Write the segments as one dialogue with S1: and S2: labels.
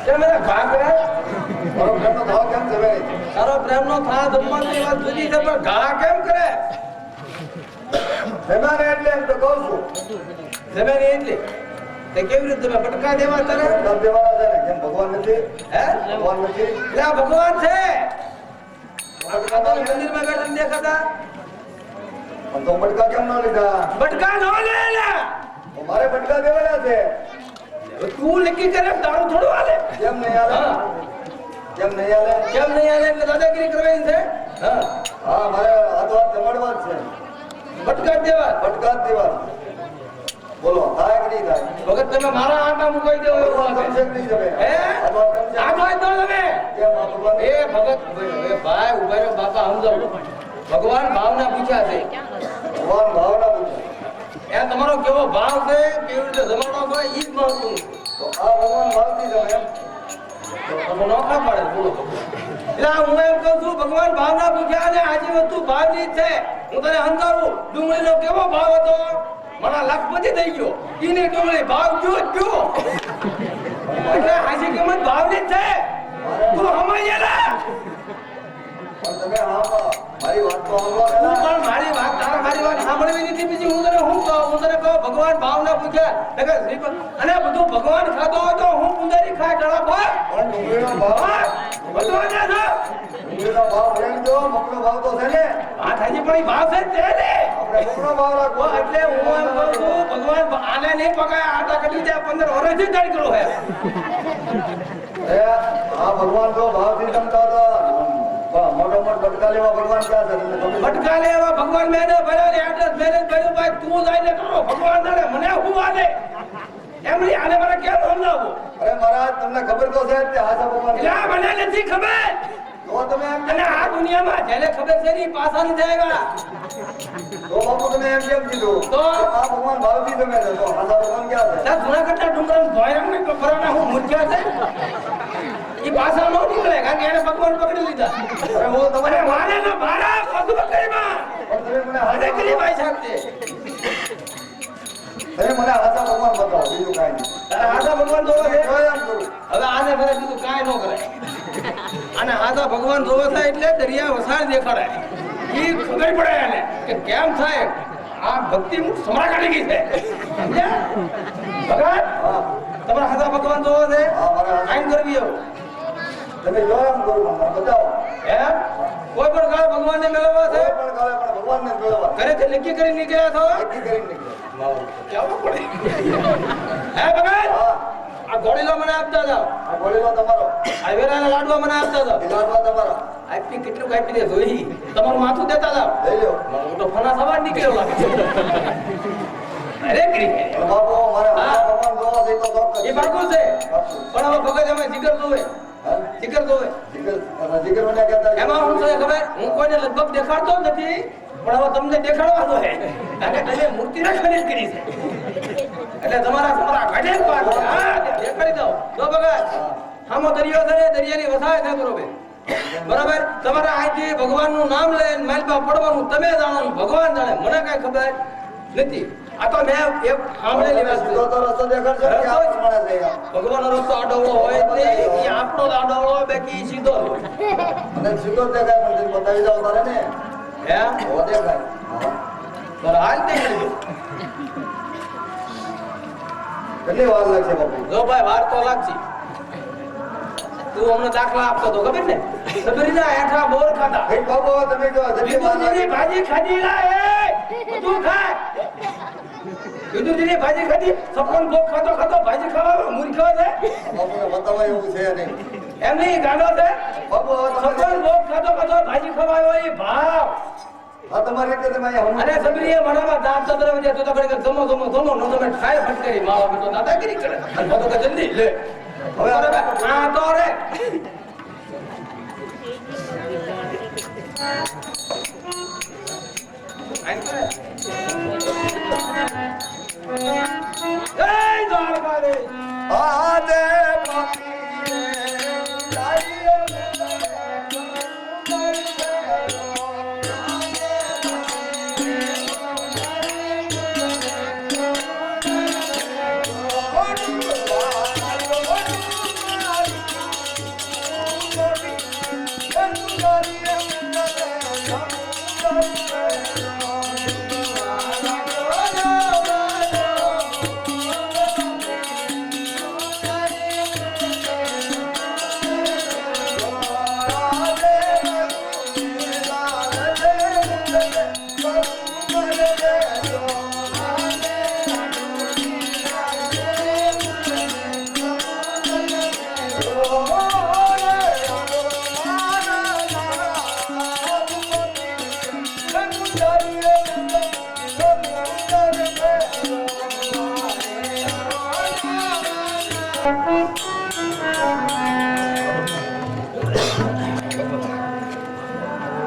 S1: કે મને ભાગરા
S2: મારો પ્રેમનો ભાવ કેમ જમે નહીં?
S1: તારો પ્રેમનો થા જમવાની વાત જુદી છે પણ ઘા કેમ કરે?
S2: જમાને એટલે એમ તો કહું છું.
S1: જમે નહીં એટલે તે કેવી રીતે તમે પટકા દેવા તારે?
S2: પટકા દેવાના છે ને, કેમ ભગવાન નથી?
S1: હે
S2: ભગવાન નથી?
S1: એટલે આ ભગવાન છે. પટકા તો મંદિરમાં બેઠા દેખાતા.
S2: પણ તો પટકા કેમ ન લીધા?
S1: પટકા નો લે લે.
S2: તો મારે પટકા દેવાના છે.
S1: તું નક્કી કરે તારું થોડું હાલે.
S2: કેમ નહીં હાલે? કેમ નહીં હાલે?
S1: કેમ નહીં હાલે એટલે દાદાગીરી કરવાની છે? હા
S2: હા, મારે હાથ વાત જમાડવા જ છે.
S1: પટકા દેવા.
S2: પટકા જ દેવા. બોલો, થાય કે નહીં થાય?
S1: વખત તમે મારા આંટા મુકાઈ દેવો એવું
S2: ગમશે
S1: લાગે.
S2: કે નહીં ગમે?
S1: હે?
S2: હાથ વાત ગમશે?
S1: આ તો ન તમે.
S2: કેમ આ ભગવાન?
S1: એ ભગત એ ભાઈ ઉભા રહ્યો બાપા સમજાવો. ભગવાન ભાવના પૂછ્યા છે.
S2: ભગવાન ભાવના પૂછે.
S1: એ તમારો કેવો ભાવ છે કેવી રીતે જમાડો છો ઈ જ મહત્વનું.
S2: તો આ ભગવાન ભાવથી જમે એમ?
S1: તમે નોખા પાડે બોલો. એટલે હું એમ કહું છું ભગવાન ભાવના પૂછ્યા અને આજે વસ્તુ ભાવની જ છે. હું તને સમજાવું ડુંગળીનો કેવો ભાવ હતો? મારા લાખપતિ થઈ ગયો. ઈને ડુંગળી ભાવ ગયો જ ગયો. એટલે હાજી કિંમત ભાવની જ છે. તું સમજેલા?
S2: પણ તમે મારી વાત તો
S1: તું
S2: સાંભળો
S1: પણ મારી વાત તારા મારી વાત સાંભળવી નથી બીજી હું તને શું કહું? હું તને કહું ભગવાન ભાવના પૂછ્યા અને બધું ભગવાન ખાતો હોય તો હું પુંજારી ખાય ગળા પર
S2: પણ ડુંગળીનો ભાવ
S1: બધું છે
S2: ડુંગળીનો ભાવ ભરેલ જો મકનો ભાવ તો છે ને.
S1: આ થાજી પણ ઈ ભાવ છે જ તે ને.
S2: આપણે મકનો ભાવ રાખવો.
S1: એટલે હું એમ કહું છું ભગવાન આને નહીં પકાય આટા કટી જાય 15 વર્ષથી જ કરો હે.
S2: આ ભગવાન તો ભાવથી જમતા હતા. મોટો મોટો બટકા લેવા ભગવાન ક્યાં છે? તમને ખબર છે?
S1: ભટકા લેવા ભગવાન મેને ભર્યા એડ્રેસ મેનેજ કર્યું ભાઈ તું જઈને કરો ભગવાન જાણે મને હું આલે એમની આને મને કેમ સમજાવું?
S2: અરે મહારાજ, તમને ખબર તો છે કે હાચા ભગવાન છે.
S1: એટલે મને નથી ખબર.
S2: તો તમે એમ
S1: અને આ દુનિયામાં જેને ખબર છે ની પાછા નહીં જાયગા.
S2: તો બાપુ તમે એમ કેમ કીધું?
S1: તો?
S2: આ ભગવાન ભાવથી જમે છે. તો હાચા ભગવાન ક્યાં છે?
S1: ત્યાં જુનાગઢના ડુંગરામાં ભોયરામ ને કફરાના હું મૂર્છા છે. ઈ પાછા નો નીકળે કારણ કે એને ભગવાન પકડી લીધા.
S2: અરે હું
S1: અને
S2: તમારે
S1: મારે ને મારા પગ પકડીમાં
S2: પણ તમે મને
S1: અને કરી ભાઈ સાહેબ છે.
S2: તમે મને હાચા ભગવાન બતાવો, બીજું કાંઈ નહીં.
S1: તારે હાથા ભગવાન જોવા છે?
S2: જો એમ કરું.
S1: હવે આને ફરે બીજું કાંઈ ન કરાય. અને હાથા ભગવાન જોવા થાય એટલે દરિયા વસાડ દેખાડાય. ઈ ખબર પડે એને કે કેમ થાય આ ભક્તિ મુખ સમરા કાઢી ગઈ છે. સમજ્યા? ભગવાન
S2: હા,
S1: તમારા હાથા ભગવાન જોવા છે?
S2: હા, મારા
S1: આઈન કરવી એવું.
S2: તમે જો એમ કરું, મને બતાવો.
S1: એમ? કોઈ પણ કાળ ભગવાનને મેળવવા છે?
S2: કોઈ પણ કાલે પણ ભગવાનને જ મેળવવા.
S1: ઘરેથી નક્કી કરી નીકળ્યા છો?
S2: નક્કી કરીને નીકળ્યા.
S1: કેવું પડે? હે ભગવાન
S2: હા,
S1: આ ઘોડીલો મને આપતા જાઓ.
S2: આ ગોળીલો તમારો,
S1: આ વેરાના લાડવા મને આપતા જાઓ.
S2: એ લાડવા તમારા.
S1: આપી કેટલું કાપી દે જોઈ તમારું માથું દેતા જાઓ.
S2: લઈ લ્યો.
S1: હું તો ફના સવાર નીકળ્યો લાગે છે. અરે કરી
S2: પણ બાપુ, મારે હાચા ભગવાન જોવા છે તો ચોક્કસ.
S1: એ બાકુ છે
S2: સાચું.
S1: પણ હવે ભગત અમે જીગર જોવે
S2: હા?
S1: જીગર જોવે
S2: જીગર મને કહેતા
S1: એમાં હું છે ખબર હું કોઈને લગભગ દેખાડતો જ નથી પણ હવે તમને દેખાડવા દો હે કારણ કે તમે મૂર્તિને ખરીદ કરી છે એટલે તમારા ઘટે જ પાક છે. હા દેખાડી દો તો ભગત હામો દરિયો છે ને દરિયાની વસાય છે બરોબર બરાબર તમારા અહીંથી ભગવાનનું નામ લઈને માલપા પડવાનું તમે જાણો ને ભગવાન જાણે મને કઈ ખબર નથી. આ તો મેં એક સાંભળેલી વાત
S2: સીધો તો રસ્તો દેખાડશો કે આ પ્રમાણે છે યાર.
S1: ભગવાનનો રસ્તો આડોવળો હોય જ નહીં એ આપણો જ આડોવળો હોય બાકી ઈ સીધો જ હોય.
S2: મને સીધો જ દેખાય પણ તમે બતાવી જાઓ તારે ને.
S1: હે
S2: હો દેખાય. હા.
S1: બરાબર હાલ તે કરજો.
S2: કેટલી વાર લાગશે બાપુ?
S1: જો ભાઈ વાર તો લાગશે. તું અમને દાખલા આપતો તો ખબર ને સબરીના હેઠા બોર ખાતા
S2: ભાઈ બાપુ, તમે જો જેટલી વાર
S1: વિદુરની
S2: લાગે.
S1: ભાજી ખાધી લા એ બધું ખાય વિદુરની ભાજી ખાધી સપન ભોગ ખાતો ખાતો ભાજી ખાવા મૂર્ખો છે
S2: બાપુને બતાવાય એવું છે નહીં.
S1: એમ નહીં ગાંડો છે
S2: બાપુ, હવે
S1: સપન
S2: તમારી
S1: ભોગ ખાતો ખાતો ભાજી ખવાયો એ ભાવ
S2: આ તમારી રીતે તમે અહીંયા
S1: અને સબરીએ મનામાં દાંત ચતરવે છે તો આપણે જમો જમો જમો નો તમે ખાય ફટકારી માવા બેટો દાદાગીરી કરે અને બધો કે જલ્દી લે હવે આ તો રે જય દ્વારકાધીશ
S2: આદે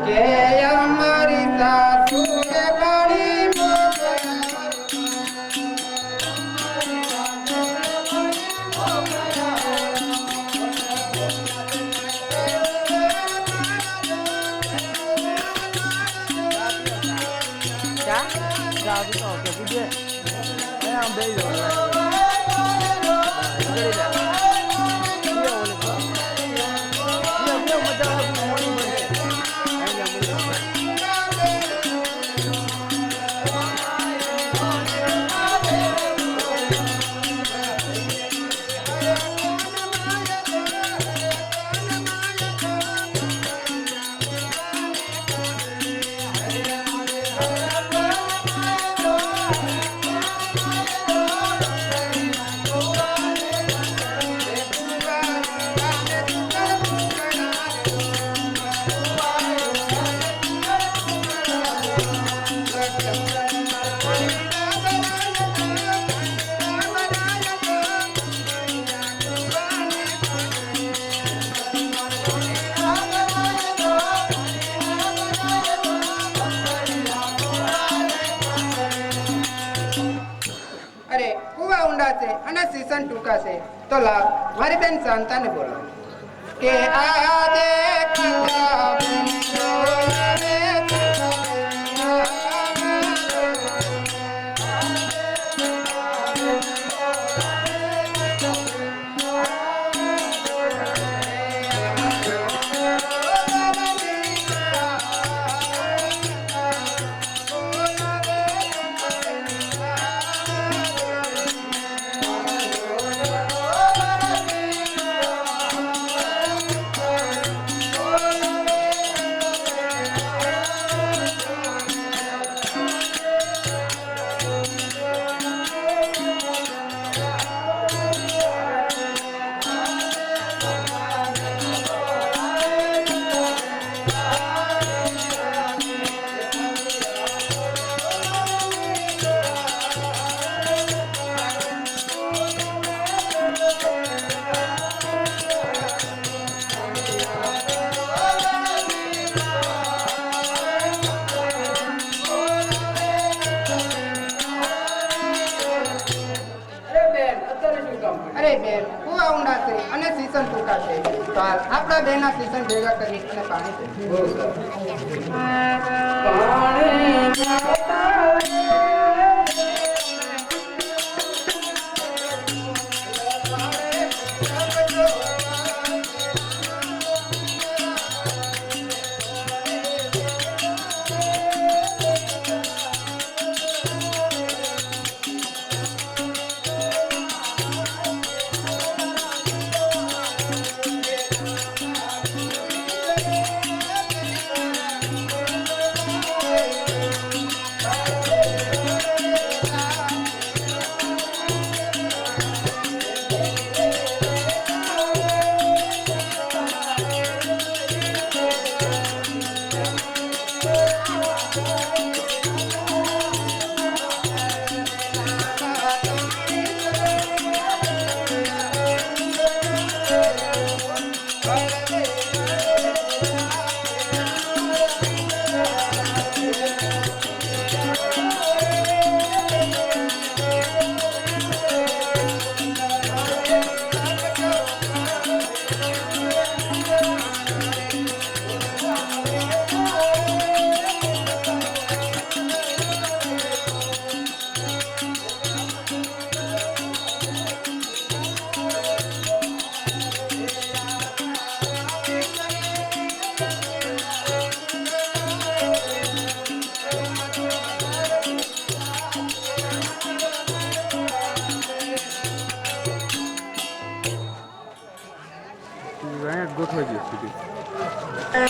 S3: કે અમારી સાસુ એ ઘણી મોકળા. અરે કુવા ઊંડા છે અને સીસન ટૂંકા છે તો લાવ મારી બેન શાંતાને બોલો કે આજે અરે બેન કુવા ઊંડા છે અને સીસન ટૂંકા છે તો આપણા બેના સીસન ભેગા કરી અને પાણી પીવું.
S4: ગોઠવાઈ ગયું સુધી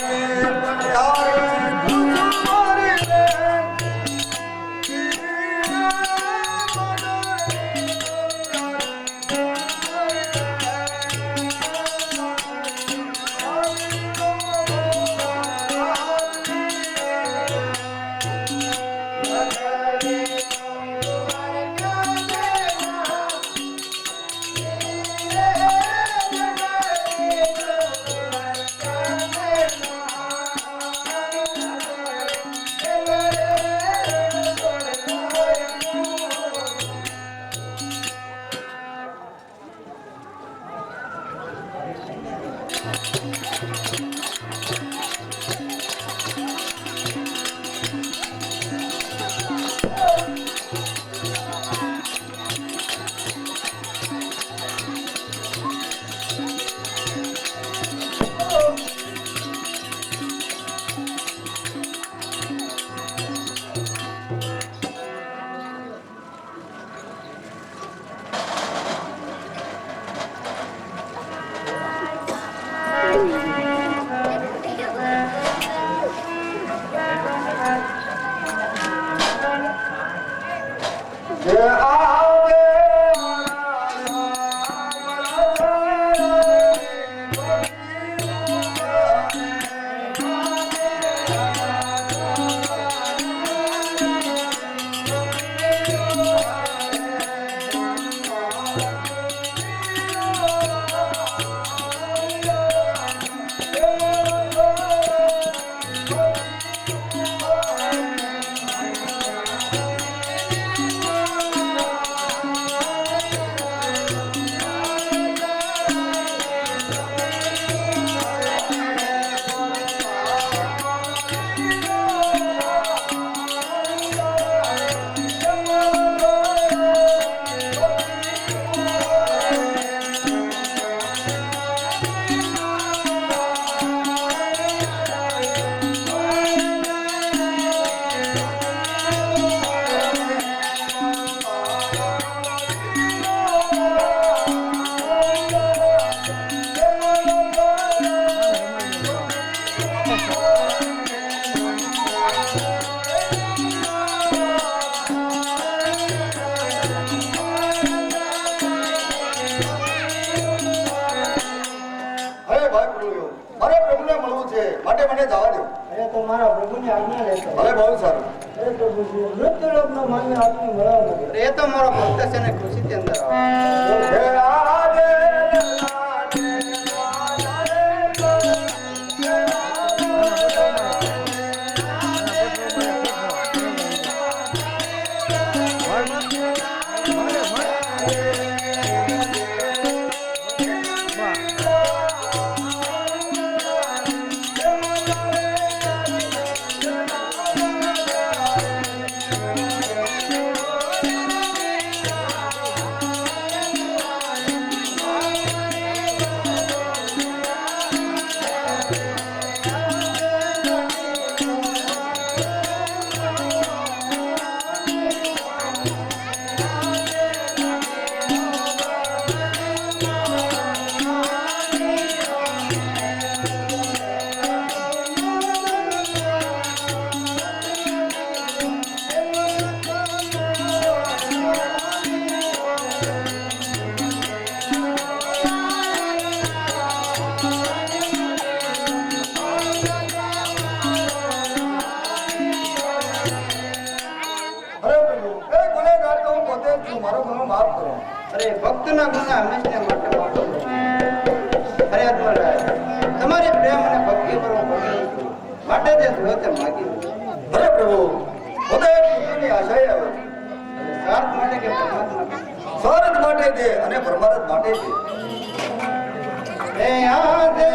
S2: માટે મને જવા દો.
S5: અરે તો મારા પ્રભુની આજ્ઞા લેતો.
S2: ભલે, બહુ સારું.
S5: અરે પ્રભુજી, મૃત્યુલોકનો માન્ય આપને મળાવો નથી.
S3: એ તો મારો ભક્ત છે ને ખુશીથી અંદર આવો.
S2: હે આજે મારો ગુનો માફ કરો.
S3: અરે ભક્તના ગુના હંમેશા માટે માફ કરો. અરે અધવરાય, તમારી પ્રેમ અને ભક્તિ પર હું ભોગવું છું. માટે જે જોયો તે માગી લો.
S2: અરે પ્રભુ, પોતે પુત્રની આશાએ આવ્યો.
S3: સ્વાર્થ માટે કે પરમાત્મા
S2: સ્વાર્થ માટે દે અને પરમાર્થ માટે દે.
S3: એ આદે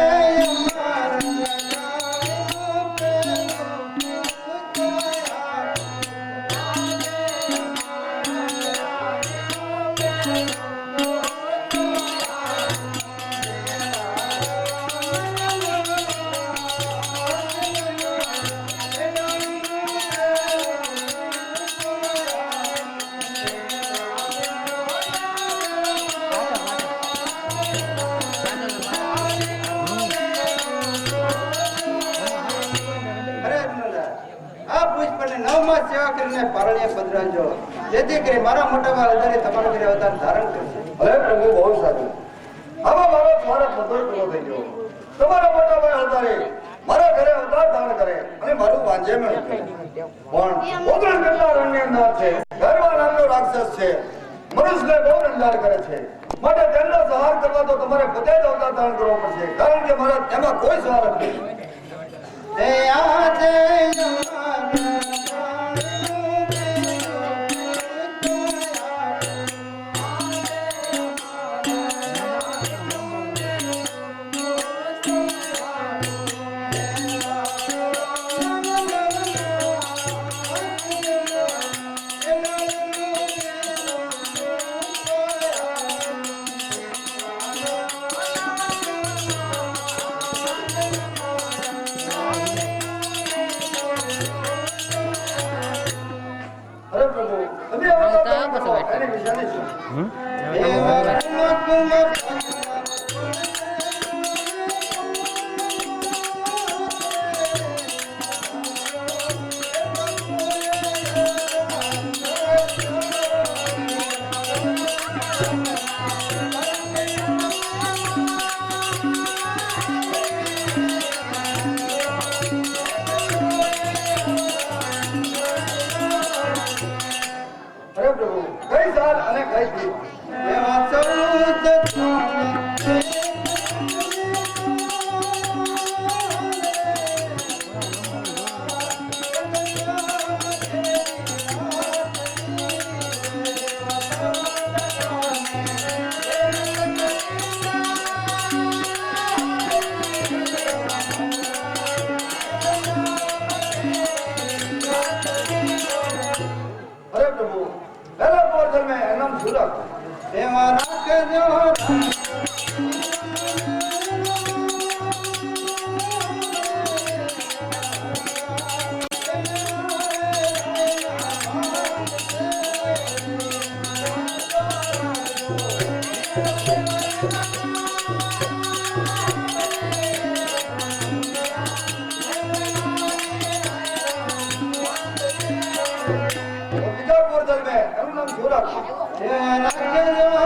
S3: સેવા કરીને પારણીય પધરાજો, જેથી કરી મારા મોટા ભાઈ હજારે તમારા ઘરે અવતાર ધારણ કરશે.
S2: અરે પ્રભુ, બહુ સારું. આમાં મારો સ્વાર્થ બધો પૂરો થઈ ગયો. તમારા મોટા ભાઈ હતારે મારા ઘરે અવતાર ધારણ કરે અને મારું વાંજે મેળવે. પણ ઉગ્ર ગંગારણની અંદર છે, ગરવા નામનો રાક્ષસ છે, મનુષ્યને બહુ રંજાડ કરે છે. માટે તેમનો સંહાર કરવા તો તમારે પોતે જ અવતાર ધારણ કરવો પડશે, કારણ કે મારા તેમાં કોઈ સ્વાર્થ નથી. અરે પ્રભુ કઈ સાલ અને કઈ દી
S3: એવા ચૌદ
S2: અરે પ્રભુ પહેલા પોર મેં એનામ શું રાખો
S3: એવા રાખજો
S2: બીજા પોર મેં એનું નામ શું રાખો
S3: એવા રાખજો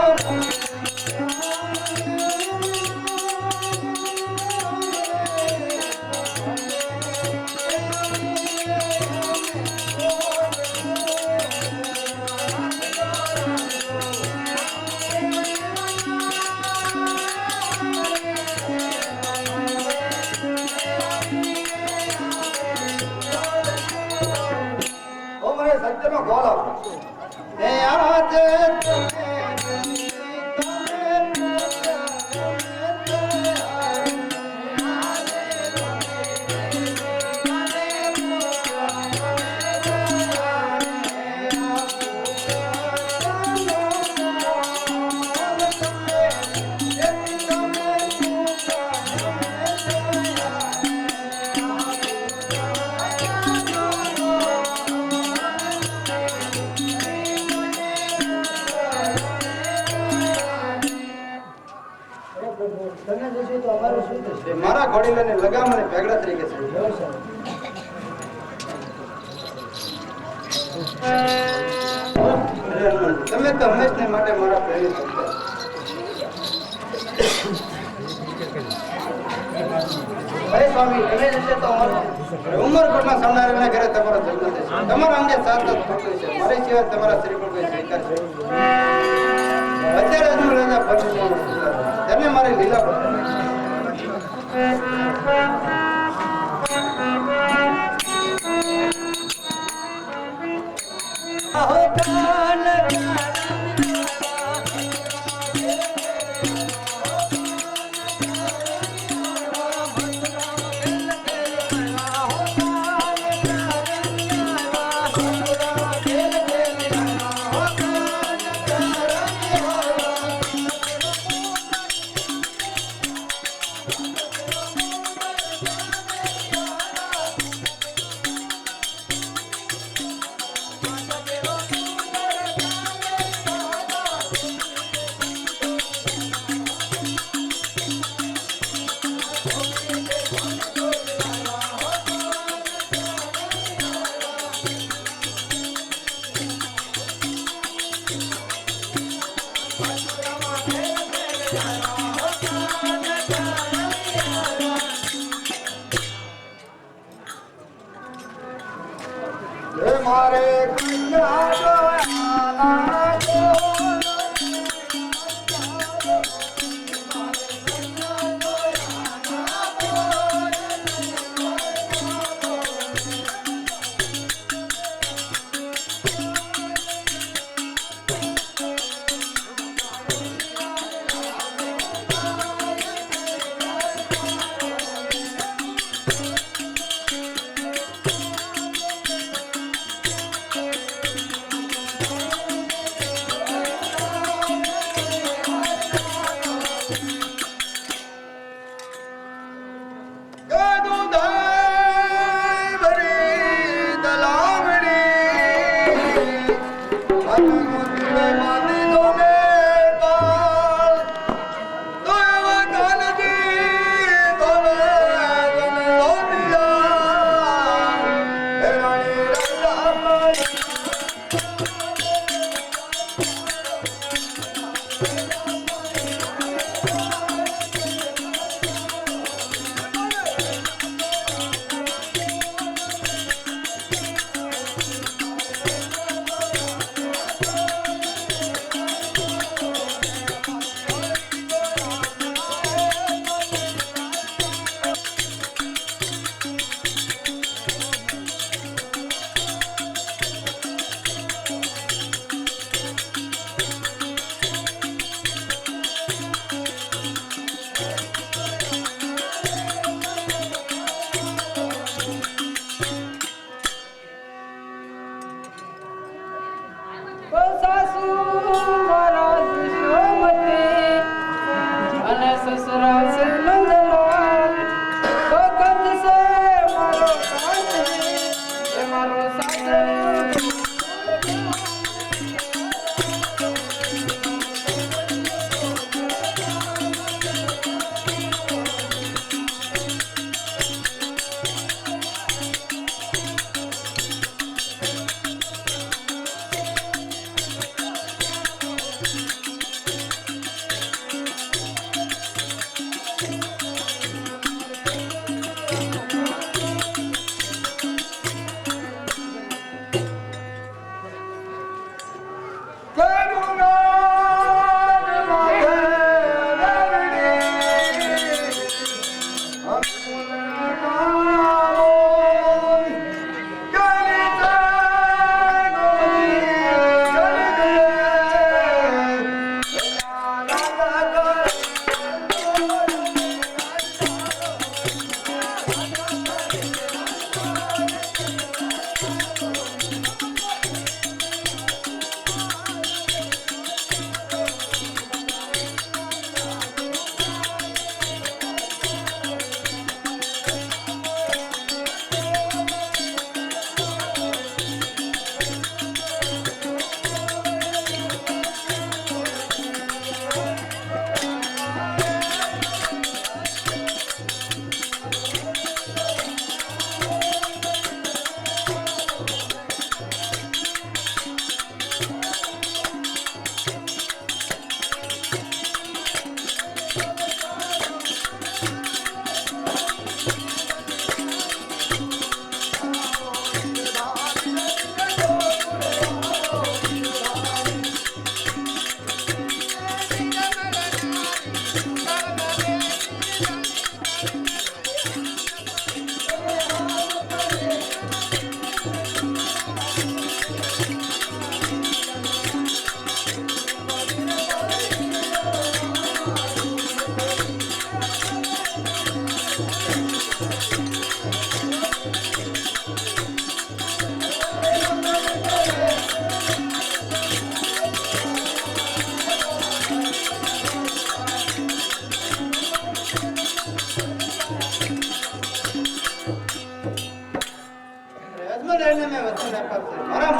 S2: તો મને સત્યનો ગોળ આપો
S3: એ આજ
S5: અરે પ્રભુ તમે જશો તો અમારું શું થશે
S3: મારા ઘોડીલાને લગામ અને પેગડા તરીકે છે
S5: વ્યવસાય
S3: અરે હનુમાન, તમે તો હંમેશને માટે મારા પ્રેમી ભક્ત છો. અરે સ્વામી તમે જશે તો ઉમરકોટના સામનારાયણના ઘરે તમારો જન્મ થશે. તમારા અંગે સાત ભક્તો છે. મારી સિવાય તમારા શ્રી પર કોઈ સ્વીકાર છે અત્યારે જ રાજા ભક્ત તેને મારી લીલા પર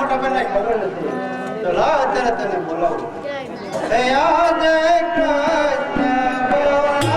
S3: મોટા ભાઈને ખબર નથી તો લાવ અત્યારે તને બોલાવું હે યાદ કૃષ્ણ બોલાવે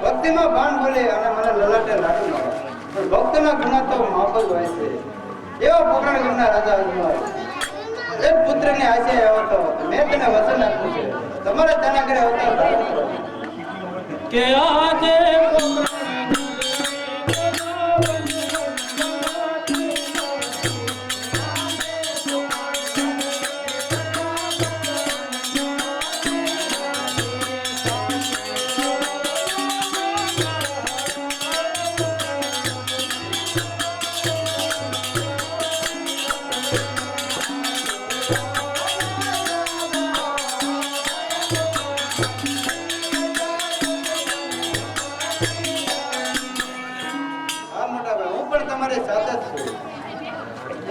S3: ભક્તિમાં બાણ બોલે અને મને લલાટે લાડુ મારે પણ ભક્તના ગુના તો માફ જ હોય છે. એવો પોકરણ ગમના રાજા અજમાર એક પુત્રની આશે આવ્યો હતો. મેં તને વચન આપ્યું છે તમારે તેના ઘરે અવતાર ધારણ કરો
S1: કે આજે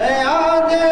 S3: એ આજે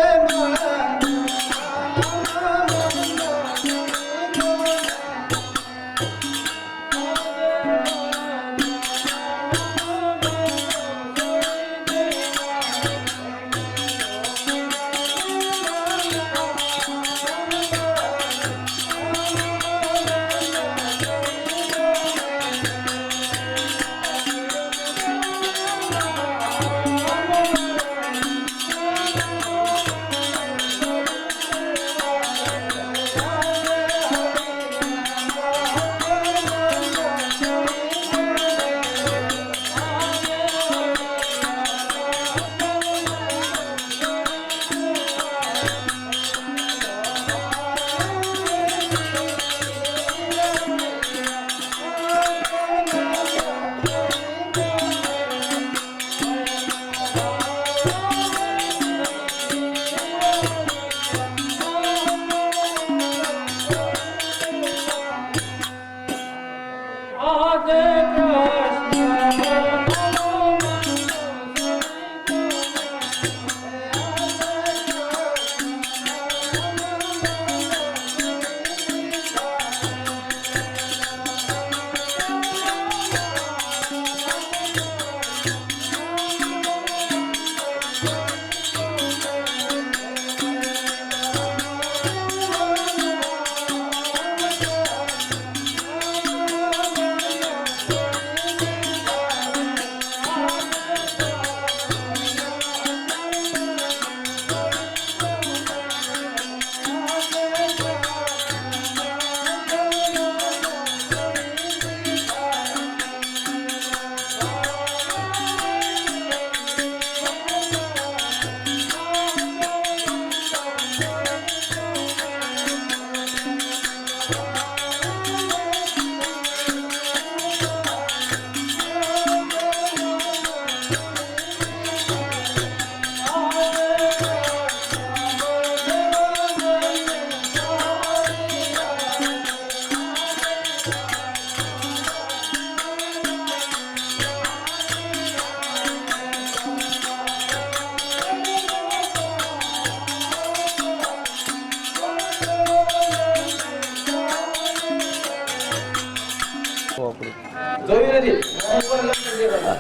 S1: જોયું નથી ઉપર લખી દેવાના.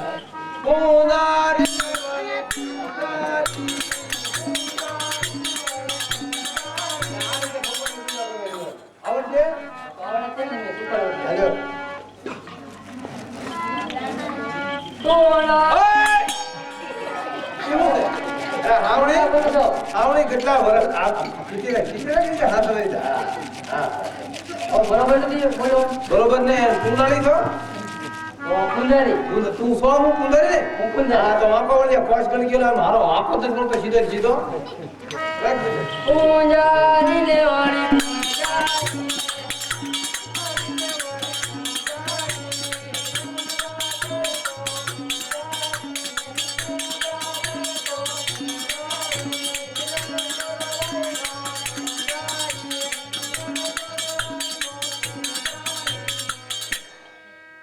S1: કોદારી આવડે? હાલો. ઓય! કેવું છે? આવડે કેટલા વર્ષ આ કેટલા હાથ લઈ જા. હા.
S5: બરોબર નથી બોલો
S1: બરોબર ને કુંડાળી છો
S5: કુંજારી
S1: તું સો હું કુંડાળી ને
S5: હું કુંજારી.
S1: હા તો આંખો વળ્યા કોશ કરી ગયો મારો આંખો તો નહોતો સીધો ને સીધો રાખ દેજે.
S5: કુંજારી લેવાણી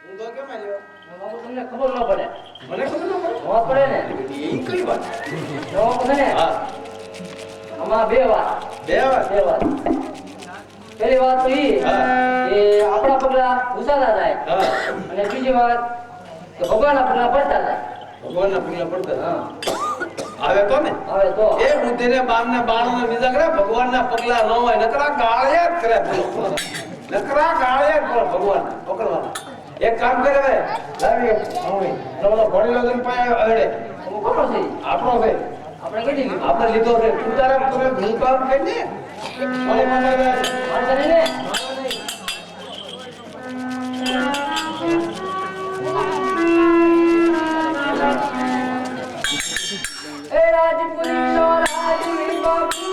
S1: હું તો કેમ આવ્યો?
S5: બાપુ તમને ખબર ન પડે
S1: મને ખબર ન પડે.
S5: ન પડે ને
S1: એ કઈ વાત?
S5: જવાબ છે ને
S1: હા
S5: આમાં બે વાત
S1: બે વાત.
S5: પહેલી વાત તો ઈ
S1: હા.
S5: કે આપણા પગલા ઘુસાતા જાય
S1: હા
S5: અને બીજી વાત કે ભગવાનના પગલા પડતા જાય
S1: ભગવાનના પગલા પડતા હા આવે તો ને
S5: હવે તો
S1: એ બુદ્ધિને બામને બાળોને બીજા કરે ભગવાનના પગલા ન હોય નકરા ગાળ્યા જ કરે નકરા ગાળ્યા જ કરે ભગવાનના પકડવાના. એક કામ કરે હવે લાવી મમ્મી તમારો ભણેલો જન પાસે અડે
S5: હું કોનો છે
S1: આપણો છે
S5: આપણે કઈ દીધું
S1: આપણે લીધો છે તું તારા તમે હું કામ કરી ને મને મને
S5: માણસ ને એ રાજપુરી નો રાજવી બાપુ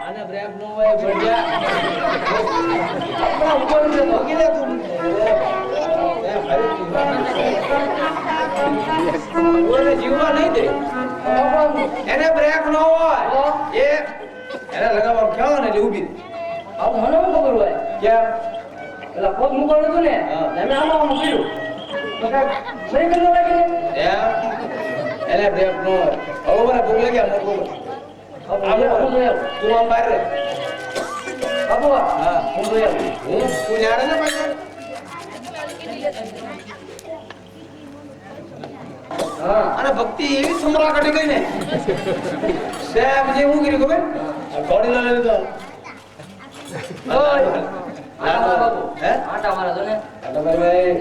S1: આને બ્રેક નો હોય ભડિયા આપણા ઉપર છે ભગી લે તું એ ભાઈ એને જીવવા નહીં દે એને બ્રેક ન હોય એ એને લગાવવા ખ્યાલ ને એટલે ઊભી
S5: આવું મને શું ખબર હોય
S1: કેમ
S5: પેલા પગ મૂકવાનું હતું ને
S1: હા.
S5: એમને આમાં કર્યું તો કાંઈ નહીં કરવા લાગી
S1: એને બ્રેક ન હોય હવે મને ભૂખ લાગ્યા મોટું તું આમ બહાર રહે
S5: બાબુ
S1: હા
S5: હું જોઈ આવું
S1: તું જાણે ને પાછો
S5: હા
S1: અને ભક્તિ એવી સમરા કાઢી ગઈ ને સાહેબ જે હું કર્યું ખબર ઘોડી લઈ લીધો
S5: ઓય આટા બાબુ
S1: હે
S5: આટા મારા જો ને
S1: આટા ભાઈ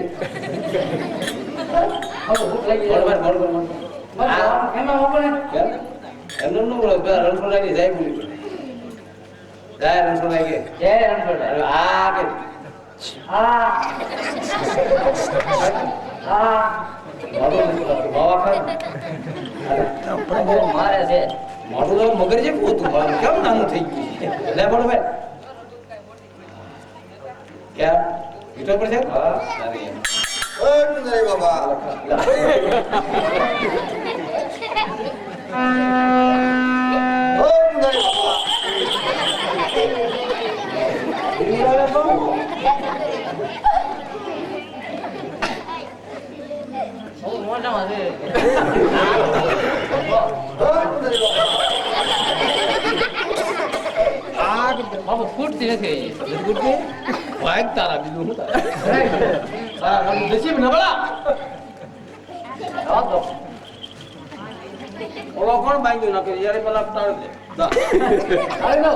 S5: બાબુ ભૂખ લાગી
S1: ઘોડ
S5: જાય
S1: માર ઘોડ માર
S5: એમાં મોકલે
S1: કેમ એમનું નું બોલો બે રણછોડાની જાય બોલી પડે જાય રણછોડા કે
S5: જય રણછોડ
S1: અરે આ કે
S5: હા હા
S1: બાવા ખા
S5: બાબુ મારે છે
S1: મારું તો મગર જેવું હતું મારું કેમ નાનું થઈ ગયું લે બોલો ભાઈ કેમ મીઠો પડશે હા સારી
S2: ઓય પુંજારી બાબા ઓય પુંજારી બાબા
S5: બહુ મોટામાં છે
S2: ઓય પુંજારી બાબા
S5: બાબુ ફૂટતી નથી
S1: ગુડ્ડી વાઈક તારા બીજું હું તારા રંગ નસીબ નબળા
S5: રાવ તો
S1: ઓલો કોણ બાંગ્યું નાખે યાર પેલા તાળ દે દા
S5: આવી દો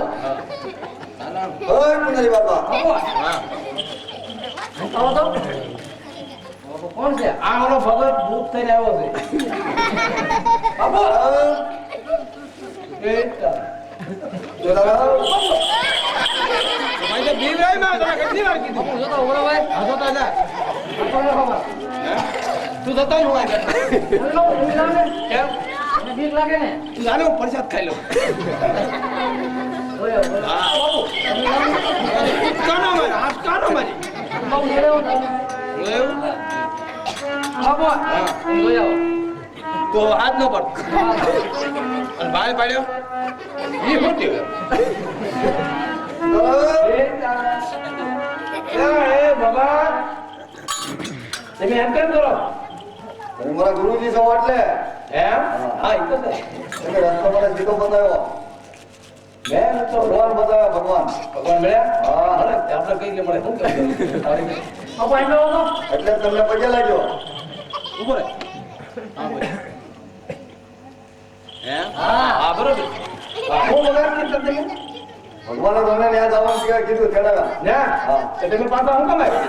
S2: ઓય પુંજારી બાબા
S1: હા
S5: આવો તો બાબુ કોણ છે
S1: આ ઓલો ભગત ભૂત થઈને આવ્યો છે બાપુ બેટા તમારે બીવરાય માં તમે કેટલી વાર કીધું
S5: બાબુ જોતા ઉભો ભાઈ
S1: હા તો જા
S5: આપણને ખબર
S1: તું જતો ન હોય
S5: હેલો ઉલાને
S1: કેમ
S5: મને બીક લાગે ને
S1: તું જાને હું પ્રસાદ ખાઈ લઉં
S5: ઓય ઓય
S1: હા બાપુ કાનો મારે હાથ કાનો મારી
S5: બાબુ જોડે હું
S1: એવું
S5: બાબુ
S1: હા
S5: હું જોઈ આવો
S1: તો હાથ ન પડ અને બાય પાડ્યો ઈ મોટી એ બાબા તમે એમ કેમ કરો
S2: તમે મારા ગુરુજી છો એટલે
S1: એમ હા ઈ તો છે
S2: તમે રસ્તો મને સીધો બતાવ્યો
S1: મેં તો
S2: ભગવાન બતાવ્યા ભગવાન
S1: ભગવાન મળ્યા
S2: હા.
S1: મળે આપણે કઈ લે મળે શું કરવું
S5: બાબુ એમ આવો
S2: એટલે તમને પગે લાગ્યો
S1: ઉભો રહે હા બોલ એમ
S5: હા.
S1: હા બરોબર હું વગર કે તમે
S2: ભગવાને તમને ત્યાં જવાનું કીધું તેડાવ્યા
S1: ના
S2: હા.
S1: તો તમે પાછા હું કમાય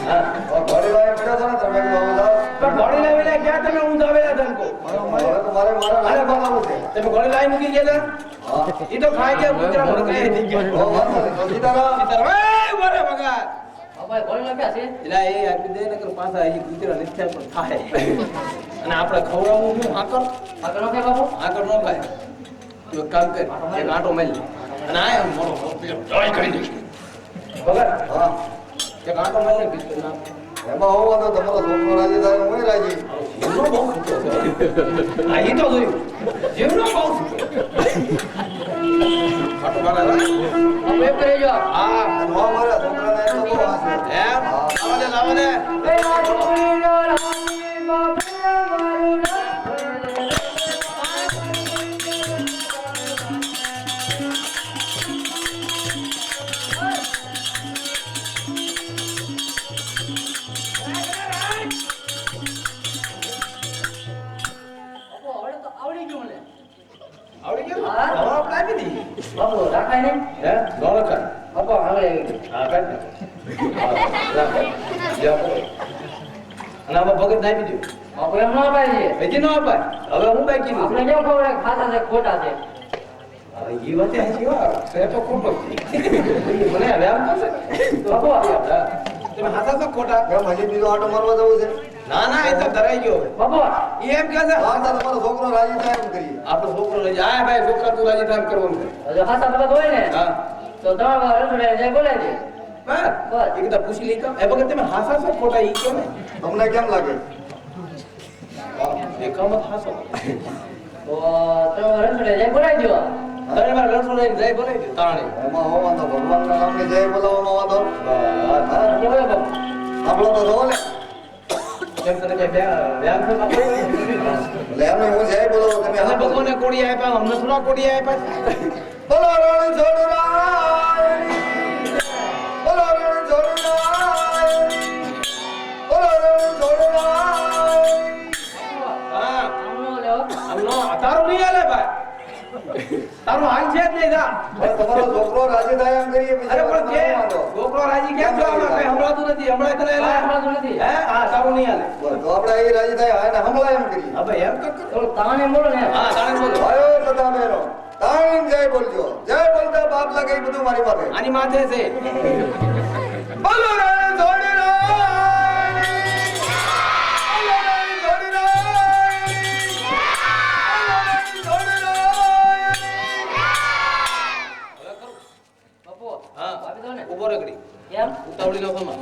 S1: હા
S2: ઘોડી લાવી પડ્યો છો ને તમે કીધું હવે જાઓ.
S1: તો ઘોડી લાવીને ક્યાં તમે ઊંધા આવેલા ધનકો
S2: હવે તો મારે રાજા બનાવવું છે
S1: તમે ઘોડી લાવી મૂકી ગયા
S2: હા
S1: ઈ તો ખાઈ ગયા કૂતરા મરકાઈ થઈ ગયા
S2: વાંધો નહીં. તો સીતારામ.
S1: એ વરે ભગા
S5: બાબા કોણ લાગ્યા છે
S1: એલા એ આપી દે નકર પાછા અહીં કૂતરા નિથ્યા પણ થાય અને આપણે ખવડાવવું શું આકર
S5: આગળ નો કે બાબુ
S1: આકર ન ખાય તું એક કામ કર એક આંટો મારી લે અને આ એમ મોરો જોઈ કરી દે ભગા
S2: હા
S1: એક આંટો મારી લે બિસ્કિટ ના
S2: એમાં હું વાંધો તમારો છોકરો રાજી થાય હું રાજી
S1: જીવનો બહુ ખૂટો છે આ ઈ તો જોયું જીવનો બહુ ખૂટો આંટો મારા
S5: બાબુ એમ કરી જો
S1: હા
S2: અને હું મારા છોકરાને એટલો બહુ વાસ છે.
S1: એમ લાવો દે લાવો દે
S5: એ છોકરીનો રાણી બાબુ મારું નામ આવડી ગયું મને
S1: આવડી ગયું
S5: હા.
S1: હવે આપણે આપી દઈએ
S5: બાબુ રાખાય નહીં
S1: હે નો રખાય
S5: બાબુ હવે
S1: હા કાઢ નાખ અને આમાં ભગત આપી દઉં
S5: બાબુ એમ ન પાડી
S1: હજી ન અપાય હવે હું બાકી કીધું
S5: આપણે કેમ ખબર ખાતા છે ખોટા છે
S1: હવે ઈ વાતે હાચી વાત છે તો ખોટો જ છે. મને હવે આમ થશે
S5: બાબુ
S1: તમે હાથા તો ખોટા
S2: કેમ હજી બીજો આટો મારવા જવું છે
S1: ના ના એ તો ધરાઈ ગયો હવે
S5: બાબુ
S1: ઈ એમ કહે છે
S2: હા તો તમારો છોકરો રાજી થાય એમ કરીએ
S1: આપણો છોકરો લઈ જાય ભાઈ છોકરા તું રાજી થાય એમ કરવાનું છે.
S5: જો ખાતા બધા હોય ને
S1: હા
S5: તો તમારા રસોડા જાય બોલાય દે
S1: બસ
S5: બસ.
S1: એ કીધા પૂછી લઈ તો એ વખત તમે હાસા છો ખોટા ઈ કહો ને
S2: તમને કેમ લાગે
S1: હા. એકામત હાસો
S5: તો તમે રણછોડે જય બોલાવી દો.
S1: અરે મારે લડસો લઈને જય બોલાવી દે તાણે
S2: એમાં હો વાંધો ભગવાનના નામને જય બોલાવવામાં વાંધો
S5: હા, બોલો બાપુ.
S2: આપણો તો જોવો ને
S1: કેમ તને કઈ વ્યાયામ તો ના પડે?
S2: એટલે એમને હું જય બોલાવું તમે
S1: અને
S2: હા બોલો.
S1: ભગવાને કોડી આપ્યા અમને થોડા કોડી આપ્યા
S2: બોલો રણછોડરાયની બોલો રણછોડરાયની બોલો રણછોડરાયની
S1: હા
S5: આમનો લ્યો.
S1: અલ્લો તારું નહીં આલે ભાઈ તારું હાલ છે જ નહીં જા
S2: પણ તમારો છોકરો રાજી થાય એમ કરીએ પછી
S1: અરે પણ કે
S2: વાંધો.
S1: છોકરો રાજી કેમ છો આમાં કઈ સંભળાતું નથી હમણાં તને એલા
S5: સંભળાતું નથી.
S1: હે હા તારું નહીં આલે
S2: બસ, તો આપણે એ રાજી થાય હા ને હમણાં એમ કરીએ
S1: હા ભાઈ એમ તો કર.
S5: થોડું તાણે બોલો ને.
S1: હા તાણે બોલો
S2: આયો સદા બેરો તાણીને જય બોલજો જય બોલતા બાપ લાગે એ બધું મારી પાસે
S1: આની માથે છે
S2: બોલો રણછોડરાયની બોલો રણછોડરાયની બોલો રણછોડરાયની
S5: બાપુ,
S1: હા
S5: આપી દો ને.
S1: ઉભો રેકડી
S5: કેમ?
S1: ઉતાવળી નો ફોનમાં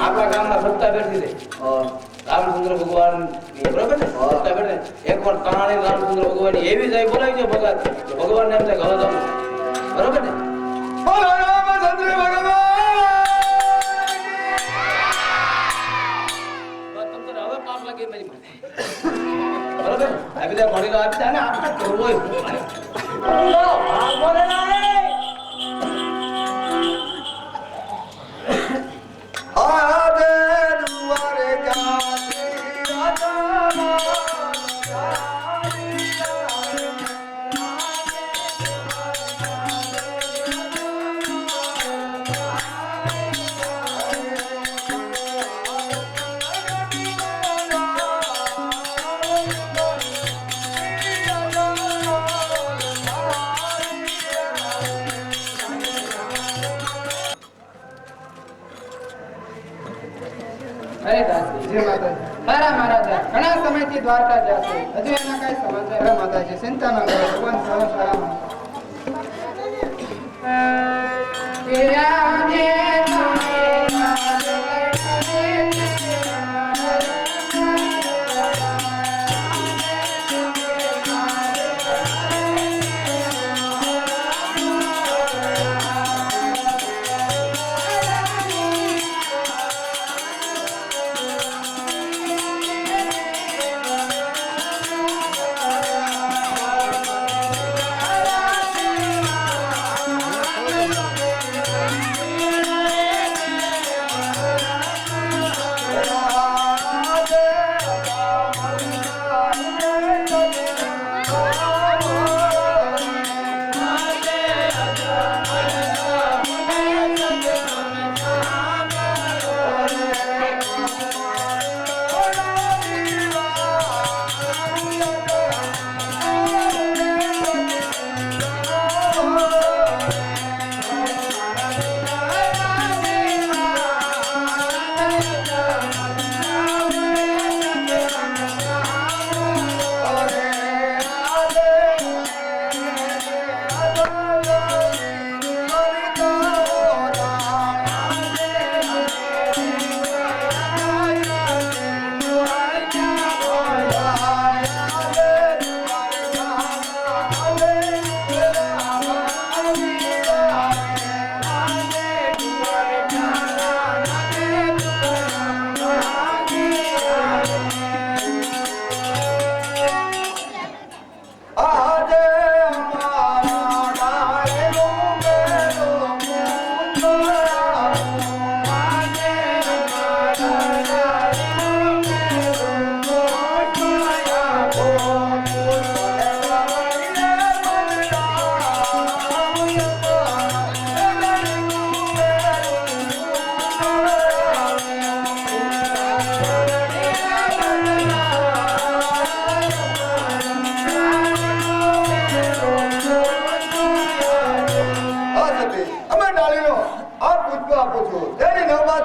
S1: આપણા ગામમાં સત્તા બેઠી છે રામચંદ્ર ભગવાન બરોબર ને સત્તા બેઠે એકવાર તાણી રામચંદ્ર ભગવાન એવી જાય બોલાવી છે ભગત ભગવાન ને એમ થાય કે હવે જાઉં બરોબર ને
S2: બોલો રામચંદ્ર ભગવાન
S1: બસ તમ તારે હવે પાપ લાગે મારી માથે બરોબર આ બધા ભણીલો આપી દે ને આપણે કરવું હોય
S5: લો, આ બોલે ના એ.
S2: આદે દુવારે જાતી
S3: અરે દાસી જય માતાજી. તારા મારા દા ઘણા સમયથી દ્વારકા જશે હજુ એના કઈ સમાચાર હે માતાજી ચિંતા ન કરો ભગવાન સર્વ સારા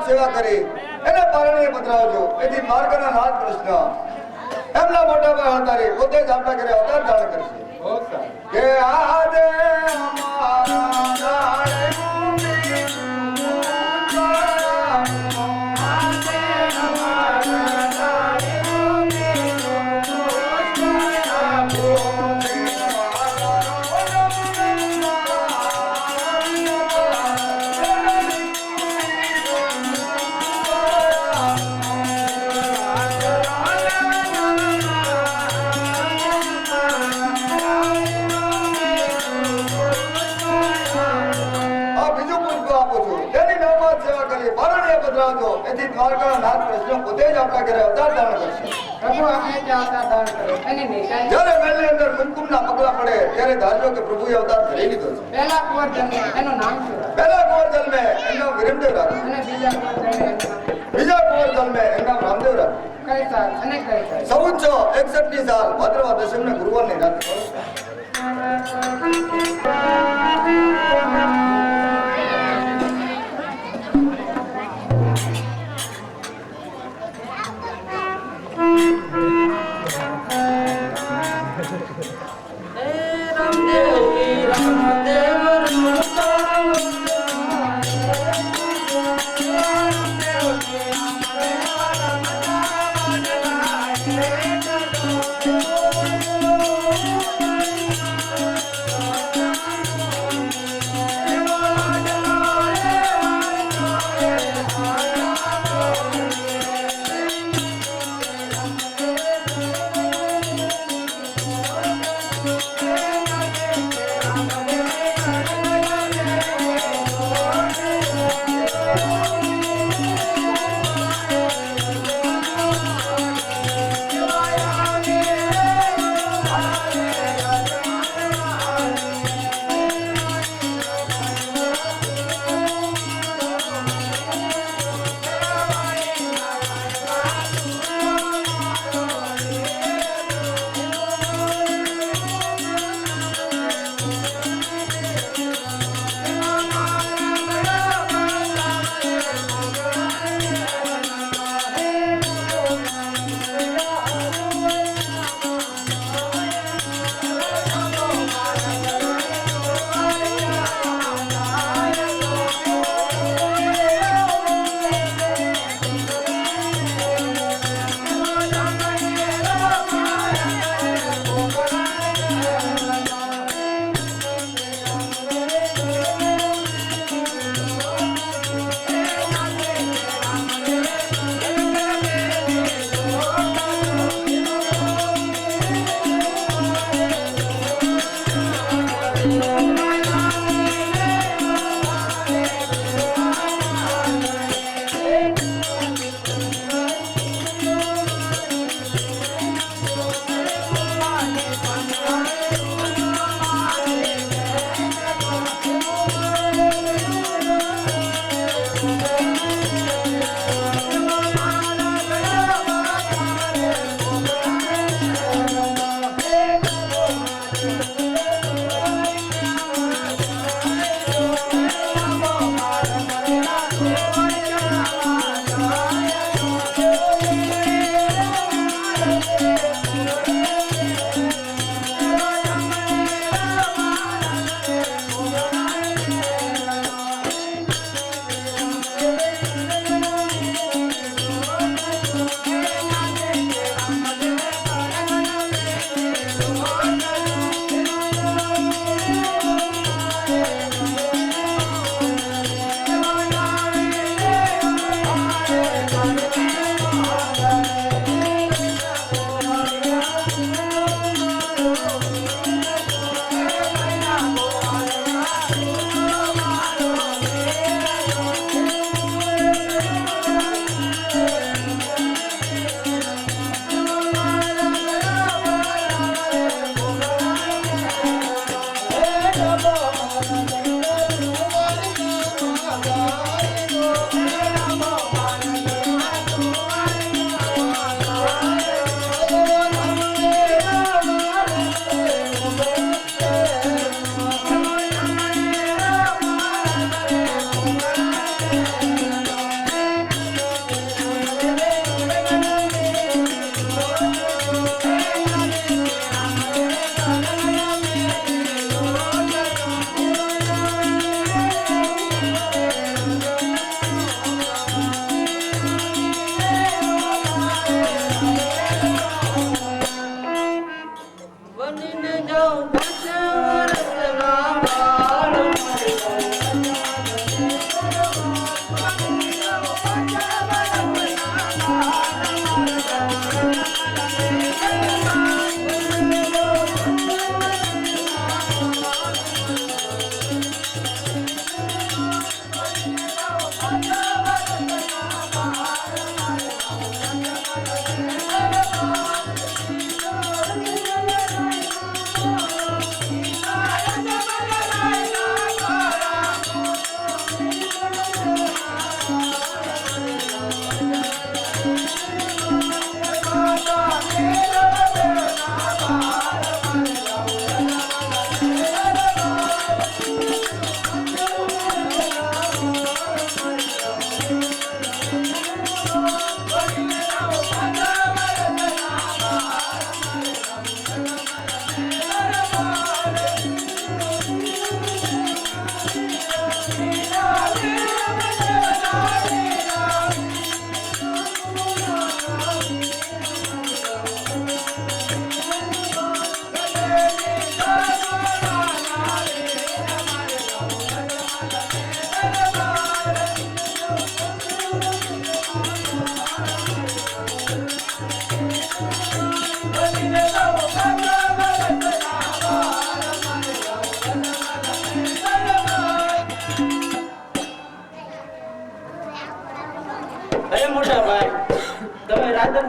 S2: સેવા કરી એને પારણીએ પધરાવજો એથી માર્ગના નાથ કૃષ્ણ એમના મોટા ભાઈ હતા રે પોતે જ આપણા ઘરે અવતાર ધારણ કરશે કે આજે અમારા નાણે આજે અમારા નાણે તેથી દ્વારકાના નાથ કૃષ્ણ પોતે જ આપણા ઘરે અવતાર ધારણ કરશે.
S3: પ્રભુ આપણે ત્યાં અવતાર ધારણ કર્યો એની નિશાની
S2: જ્યારે મહેલની અંદર મુકુમના પગલા પડે ત્યારે ધારજો કે પ્રભુએ અવતાર ધરી લીધો છે.
S3: પહેલા કુંવર જન્મે એનું નામ શું
S2: પહેલા કુંવર જન્મે એનું નામ વિરમદેવ રાખ્યું.
S3: અને બીજા કુંવર જન્મે એનું નામ
S2: બીજા કુંવર જન્મે એનું નામ રામદેવ રાખ્યું.
S3: કઈ સાલ અને કઈ સાલ
S2: 1461 સાલ ભાદ્રવા દશમને ગુરુવારની રાત્રે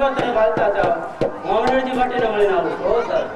S6: પર તમે વાળતા જાઓ હું અમરેજી વાટીને મળીને આવું છું. હો સર.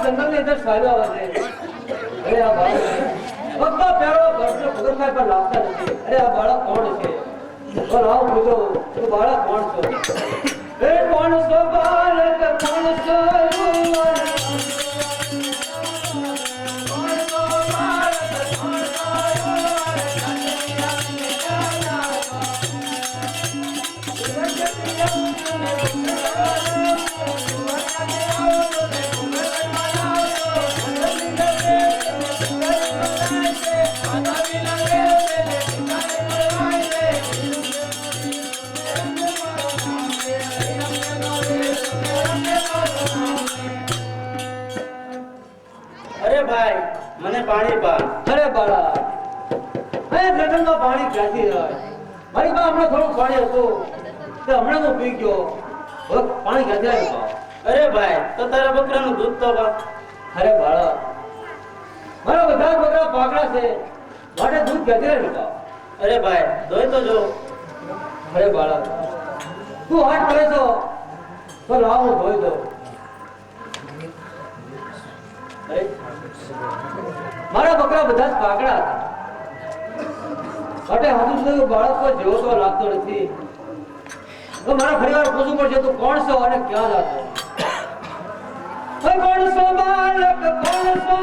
S5: જંગલની અંદર સાયલા આવે છે. અરે આ બાળક પગમાં પહેરો ઘરનો પગથિયા પર લાગતા નથી. અરે આ બાળક કોણ છે? તો રાવ પૂછો તો બાળક કોણ છે? એ કોણ છો બાળક કોણ છો?
S6: અરે ભાઈ મને પાણી પા.
S5: અરે બાળા એ ગટરમાં પાણી ક્યાંથી આવે? મારી પાસે હમણાં થોડું પાણી હતું તે હમણાં હું પી ગયો. હવે પાણી ક્યાંથી આવ્યું?
S6: અરે ભાઈ તો તારા બકરાનું દૂધ તો પા.
S5: અરે બાળા મારા બધા બકરા પાકડા છે માટે દૂધ ક્યાંથી આવ્યું?
S6: અરે ભાઈ જોઈ તો જો.
S5: અરે બાળા તું હાથ કરે છો તો લાવ હું ધોઈ દઉં. અરે મારા બકરા બધા જ પાકડા હતા માટે હજુ સુધી બાળક કોઈ જેવો તો લાગતો નથી. તો મારે ફરી વાર પૂછવું પડશે તું કોણ છો અને ક્યાં જાતો? કોણ છો બાળક કોણ છો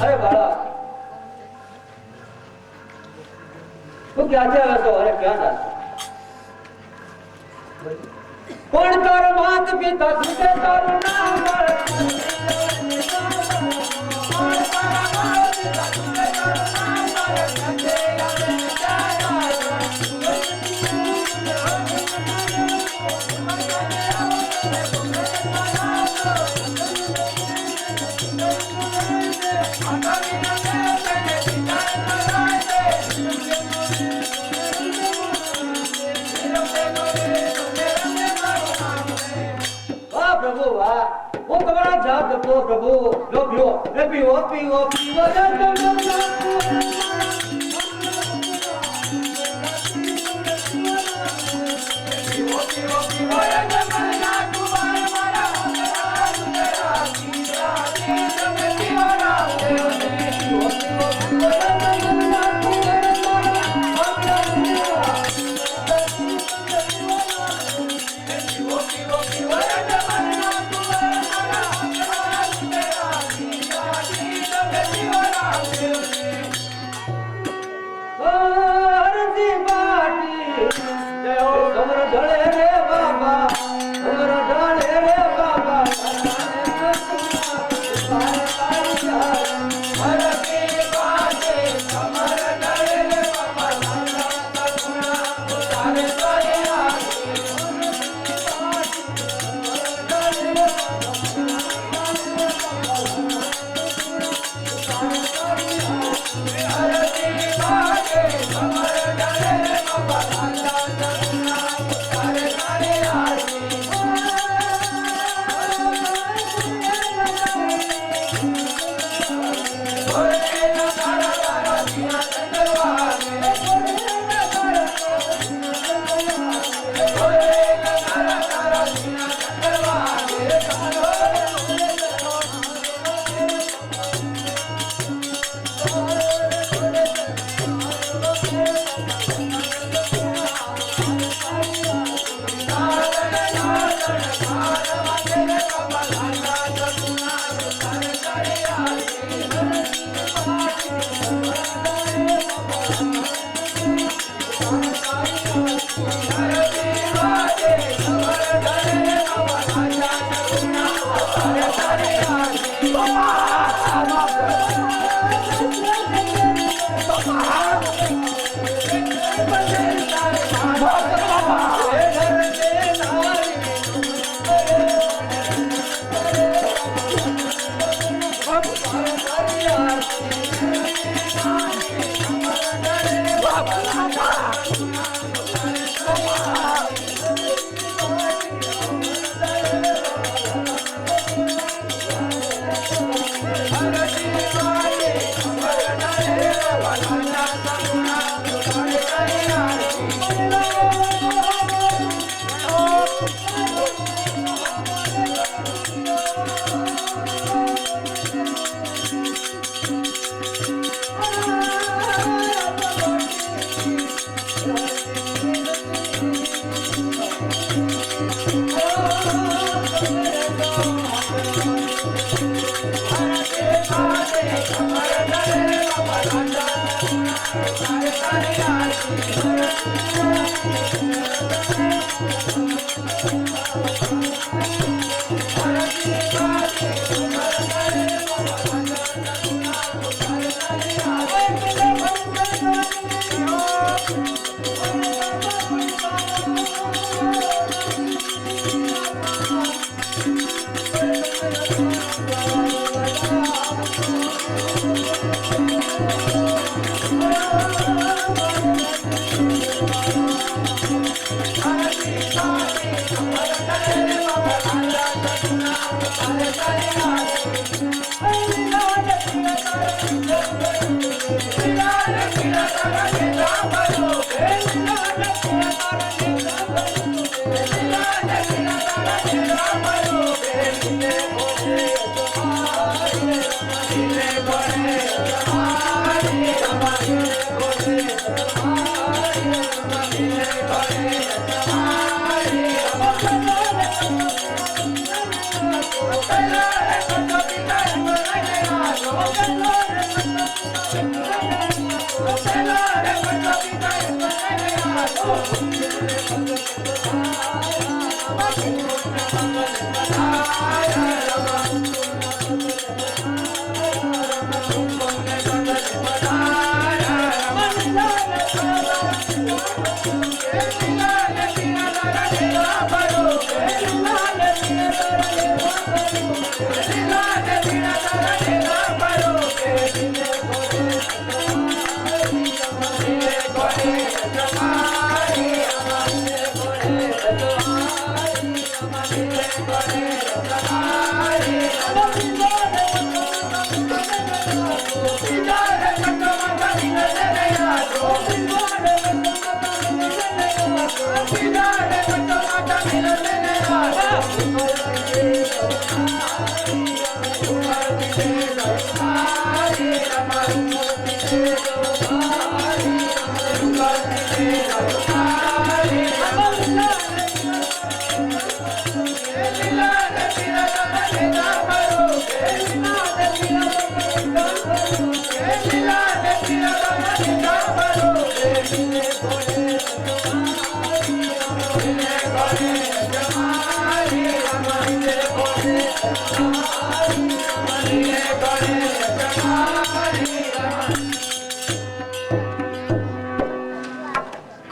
S5: અરે બાળા તું ક્યાંથી આવ્યો છો અને ક્યાં જાતો? કોણ તારો માત પિતા શું છે તારું નામ? પ્રભુ વાહ હું તમારા જાપ જપો પ્રભુ લો પીવો પીવો પીવો પીવો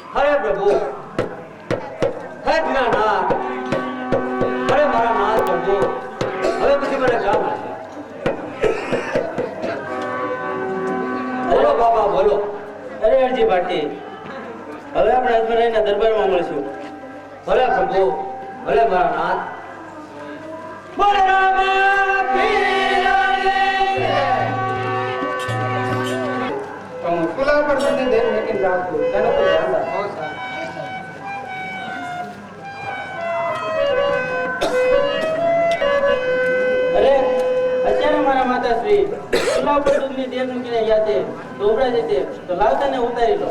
S5: હરે પ્રભુ હે દીનાનાથ હરે મારા નાથ પ્રભુ હવે પછી મને કામ નથી બોલો બાપા બોલો.
S6: અરે અરજી ભાટી, હવે આપણે અજમેરાઈના દરબારમાં મળશું.
S5: ભલે પ્રભુ, ભલે મારા નાથ.
S3: તો હું ચૂલા પર બધે દેર મૂકીને જાઉં છું. તેનું તો ધ્યાન રાખો.
S6: અરે અત્યારે મારા માતાશ્રી ચૂલા ઉપર દૂધની તેલ મૂકીને ગયા છે, ઢોબળા જશે તો લાવતા ને ઉતારી લો.